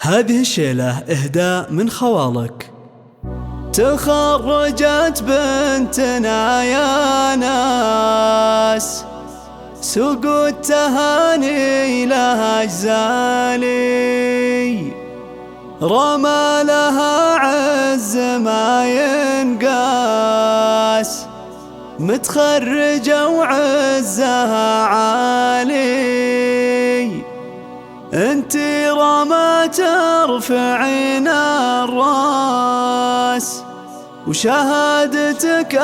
هذه الشيلة إهداء من خوالك. تخرجت بنتنا يا ناس، سوق التهاني لها جزالي، رمى لها عز ما ينقاس، متخرجة وعزها عالي، انتي رمى ترفعين الراس، وشهادتك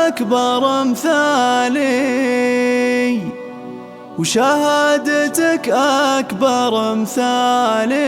أكبر مثالي، وشهادتك أكبر مثالي.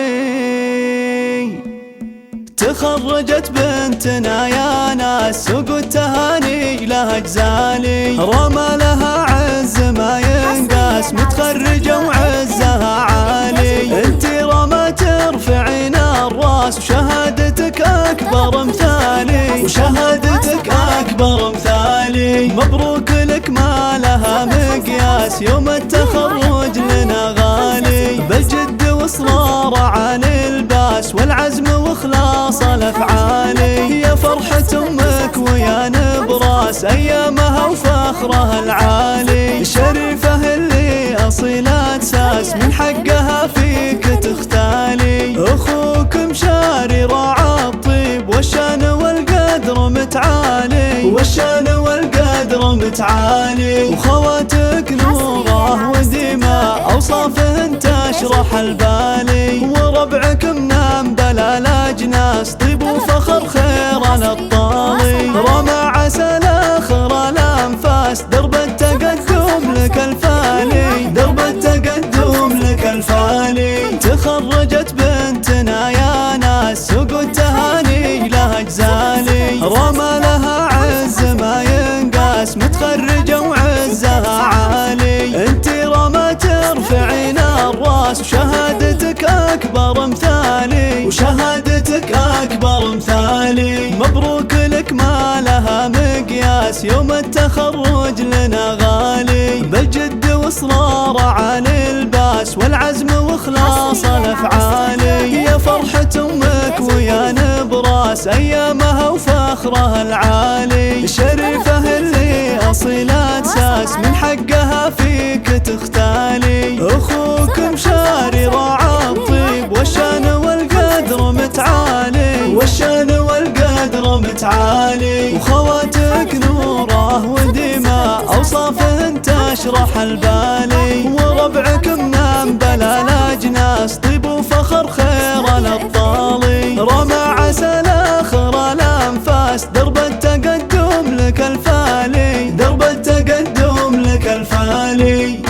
تخرجت بنتنا يا ناس، سوق التهاني لها جزالي، رمى لها عز ما ينقاس، متخرجة وعزها عالي، انتي رمى ترفعين الراس، وشهادتك أكبر مثالي، وشهادتك أكبر مثالي. مبروك لك ما لها مقياس، يوم التخرج لنا غالي، بالجد واصرار على الباس، والعزم واخلاص الافعالي. يا فرحة امك ويا نبراس، ايامها وفخرها العالي، شريفة اللي اصيلة ساس، من حقها فيك تختالي. اخوك مشاري راعى الطيب، والشان والقدر متعالي، والشان والقدر متعالي. وخواتك نوره ودماء، اوصافهن تشرح البالي، وربعك منام بلا الاجناس، طيب وفخر خير الطالي. رمى عسى الاخر الانفاس، درب التقدم لك الفالي، درب التقدم لك الفالي. تخرجت بنتنا يا ناس، سوق التهاني لها جزالي، رمى لها عز ما ينقاس، متخرجة وعزها عالي، انتي رمى ترفعين الراس، وشهادتك أكبر مثالي، وشهادتك أكبر مثالي. مبروك لك ما لها مقياس، يوم التخرج لنا غالي، بالجد واصرار على الباس، والعزم واخلاص الافعالي. يا فرحة امك ويا نبراس، ايامها وفخرها العالي، شريفة اللي اصيلة ساس، من حقها فيك تختالي. اخوك مشاري راعى الطيب، والشان والقدر متعالي، والشان والقدر متعالي. وخواتك نوره ودماء، اوصافهن تشرح البالي، وربعك منام بلا الاجناس، طيب وفخر خير الابطالي. رمى عسى الاخر الانفاس، درب التقدم لك الفالي، درب التقدم لك الفالي.